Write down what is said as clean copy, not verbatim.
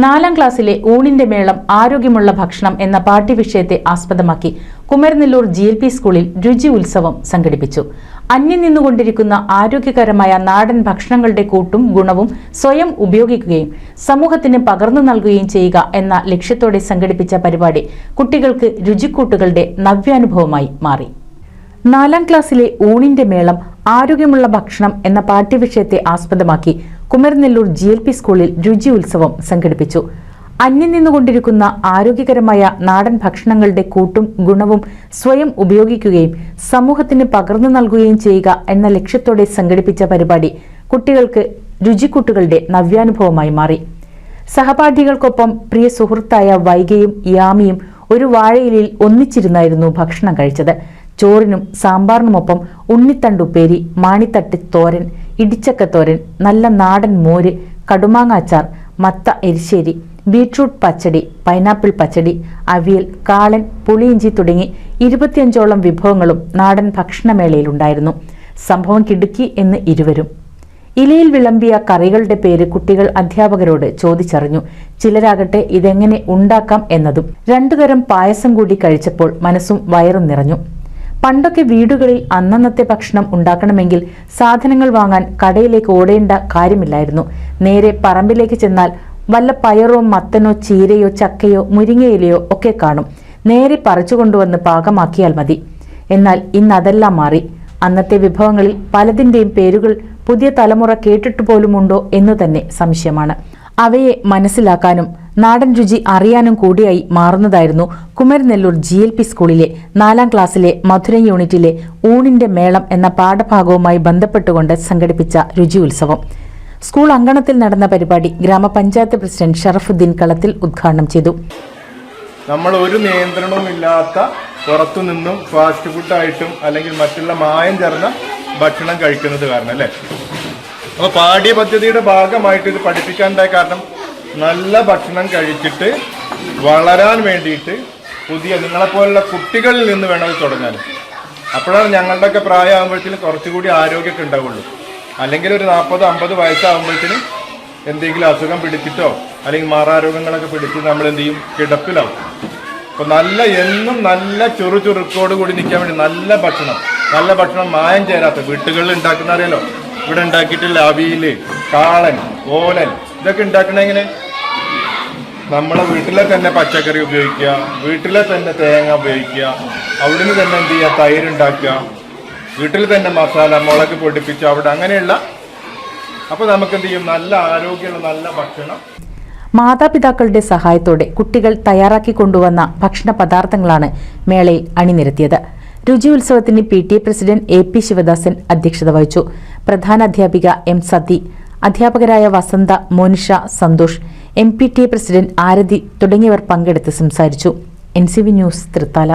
4ാം ക്ലാസ്സിലെ ഊണിന്റെ മേളം ആരോഗ്യമുള്ള ഭക്ഷണം എന്ന പാഠ്യവിഷയത്തെ ആസ്പദമാക്കി കുമരനെല്ലൂർ GLP സ്കൂളിൽ രുചി ഉത്സവം സംഘടിപ്പിച്ചു. അന്യം നിന്നുകൊണ്ടിരിക്കുന്ന ആരോഗ്യകരമായ നാടൻ ഭക്ഷണങ്ങളുടെ കൂട്ടും ഗുണവും സ്വയം ഉപയോഗിക്കുകയും സമൂഹത്തിന് പകർന്നു നൽകുകയും ചെയ്യുക എന്ന ലക്ഷ്യത്തോടെ സംഘടിപ്പിച്ച പരിപാടി കുട്ടികൾക്ക് രുചിക്കൂട്ടുകളുടെ നവ്യാനുഭവമായി മാറി. 4ാം ക്ലാസ്സിലെ ഊണിന്റെ മേളം ആരോഗ്യമുള്ള ഭക്ഷണം എന്ന പാഠ്യവിഷയത്തെ ആസ്പദമാക്കി കുമരനെല്ലൂർ GLP സ്കൂളിൽ രുചി ഉത്സവം സംഘടിപ്പിച്ചു. അന്യം നിന്നുകൊണ്ടിരിക്കുന്ന ആരോഗ്യകരമായ നാടൻ ഭക്ഷണങ്ങളുടെ കൂട്ടും ഗുണവും സ്വയം ഉപയോഗിക്കുകയും സമൂഹത്തിന് പകർന്നു നൽകുകയും ചെയ്യുക എന്ന ലക്ഷ്യത്തോടെ സംഘടിപ്പിച്ച പരിപാടി കുട്ടികൾക്ക് രുചിക്കൂട്ടുകളുടെ നവ്യാനുഭവമായി മാറി. സഹപാഠികൾക്കൊപ്പം പ്രിയ സുഹൃത്തായ വൈഗയും യാമിയും ഒരു വാഴയിലയിൽ ഒന്നിച്ചിരുന്നായിരുന്നു ഭക്ഷണം കഴിച്ചത്. ചോറിനും സാമ്പാറിനുമൊപ്പം ഉണ്ണിത്തണ്ടുപ്പേരി, മാണിത്തട്ട് തോരൻ, ഇടിച്ചക്കത്തോരൻ, നല്ല നാടൻ മോര്, കടുമാങ്ങ അച്ചാർ, മത്ത എരിശ്ശേരി, ബീട്രൂട്ട് പച്ചടി, പൈനാപ്പിൾ പച്ചടി, അവിയൽ, കാളൻ, പുളിയിഞ്ചി തുടങ്ങി 25ഓളം വിഭവങ്ങളും നാടൻ ഭക്ഷണമേളയിലുണ്ടായിരുന്നു. സംഭവം കിടുക്കി എന്ന് ഇരുവരും. ഇലയിൽ വിളമ്പിയ കറികളുടെ പേര് കുട്ടികൾ അധ്യാപകരോട് ചോദിച്ചറിഞ്ഞു. ചിലരാകട്ടെ ഇതെങ്ങനെ ഉണ്ടാക്കാം എന്നതും. 2 തരം പായസം കൂടി കഴിച്ചപ്പോൾ മനസ്സും വയറും നിറഞ്ഞു. പണ്ടൊക്കെ വീടുകളിൽ അന്നന്നത്തെ ഭക്ഷണം ഉണ്ടാക്കണമെങ്കിൽ സാധനങ്ങൾ വാങ്ങാൻ കടയിലേക്ക് ഓടേണ്ട കാര്യമില്ലായിരുന്നു. നേരെ പറമ്പിലേക്ക് ചെന്നാൽ വല്ല പയറോ മത്തനോ ചീരയോ ചക്കയോ മുരിങ്ങയിലയോ ഒക്കെ കാണും. നേരെ പറിച്ചു കൊണ്ടുവന്ന് പാകമാക്കിയാൽ മതി. എന്നാൽ ഇന്ന് അതെല്ലാം മാറി. അന്നത്തെ വിഭവങ്ങളിൽ പലതിൻ്റെയും പേരുകൾ പുതിയ തലമുറ കേട്ടിട്ട് പോലുമുണ്ടോ എന്നു തന്നെ സംശയമാണ്. അവയെ മനസ്സിലാക്കാനും നാടൻ രുചി അറിയാനും കൂടിയായി മാറുന്നതായിരുന്നു കുമരനെല്ലൂർ GLP സ്കൂളിലെ 4ാം ക്ലാസ്സിലെ മധുരം യൂണിറ്റിലെ ഊണിന്റെ മേളം എന്ന പാഠഭാഗവുമായി ബന്ധപ്പെട്ടുകൊണ്ട് സംഘടിപ്പിച്ച രുചി ഉത്സവം. സ്കൂൾ അങ്കണത്തിൽ നടന്ന പരിപാടി ഗ്രാമപഞ്ചായത്ത് പ്രസിഡന്റ് ഷറഫുദ്ദീൻ കളത്തിൽ ഉദ്ഘാടനം ചെയ്തു. നമ്മൾ ഒരു നിയന്ത്രണവുമില്ലാത്ത പുറത്തുനിന്നും ഫാസ്റ്റ് ഫുഡായിട്ടും അല്ലെങ്കിൽ മറ്റുള്ള മായം ചേർന്ന ഭക്ഷണം കഴിക്കുന്നത് കാരണം അല്ലേ. അപ്പോൾ പാഠ്യപദ്ധതിയുടെ ഭാഗമായിട്ട് ഇത് പഠിപ്പിക്കാനുണ്ടായ കാരണം നല്ല ഭക്ഷണം കഴിച്ചിട്ട് വളരാൻ വേണ്ടിയിട്ട് പുതിയ നിങ്ങളെപ്പോലുള്ള കുട്ടികളിൽ നിന്ന് വേണം അത് തുടങ്ങാൻ. അപ്പോഴാണ് ഞങ്ങളുടെയൊക്കെ പ്രായമാകുമ്പോഴത്തേനും കുറച്ചുകൂടി ആരോഗ്യമൊക്കെ ഉണ്ടാവുള്ളൂ. അല്ലെങ്കിൽ ഒരു 40-50 വയസ്സാകുമ്പോഴത്തേനും എന്തെങ്കിലും അസുഖം പിടിച്ചിട്ടോ അല്ലെങ്കിൽ മാറാരോഗങ്ങളൊക്കെ പിടിച്ച് നമ്മൾ എന്ത് ചെയ്യും, കിടപ്പിലാവും. അപ്പോൾ എന്നും നല്ല ചുറുചുറുക്കോട് കൂടി നിൽക്കാൻ വേണ്ടി നല്ല ഭക്ഷണം മായം ചേരാത്ത വീട്ടുകളിൽ ഉണ്ടാക്കുന്ന അറിയാലോ. ഇവിടെ ഉണ്ടാക്കിയിട്ടുള്ള അവിയൽ, കാളൻ, ഓലൻ ഇതൊക്കെ ഉണ്ടാക്കണമെങ്കിൽ നമ്മളെ വീട്ടിലെ തന്നെ പച്ചക്കറി ഉപയോഗിക്കുക, വീട്ടിലെ തന്നെ തേങ്ങ ഉപയോഗിക്കുക, അവിടുന്ന് തന്നെ എന്ത് ചെയ്യുക, തൈര് ഉണ്ടാക്കുക, വീട്ടിൽ തന്നെ മസാല മുളക് പൊടിപ്പിച്ച് അവിടെ അങ്ങനെയുള്ള. അപ്പോൾ നമുക്ക് എന്ത് ചെയ്യും, നല്ല ആരോഗ്യമുള്ള നല്ല ഭക്ഷണം. മാതാപിതാക്കളുടെ സഹായത്തോടെ കുട്ടികൾ തയ്യാറാക്കി കൊണ്ടുവന്ന ഭക്ഷണ പദാർത്ഥങ്ങളാണ് മേളയിൽ അണിനിരത്തിയത്. രുചി ഉത്സവത്തിന് PTA പ്രസിഡന്റ് AP ശിവദാസൻ അധ്യക്ഷത വഹിച്ചു. പ്രധാനാധ്യാപിക M സതി, അധ്യാപകരായ വസന്ത, മോനിഷ, സന്തോഷ്, MPTA പ്രസിഡന്റ് ആരതി തുടങ്ങിയവർ പങ്കെടുത്ത് സംസാരിച്ചു. NCV news, Thrithala.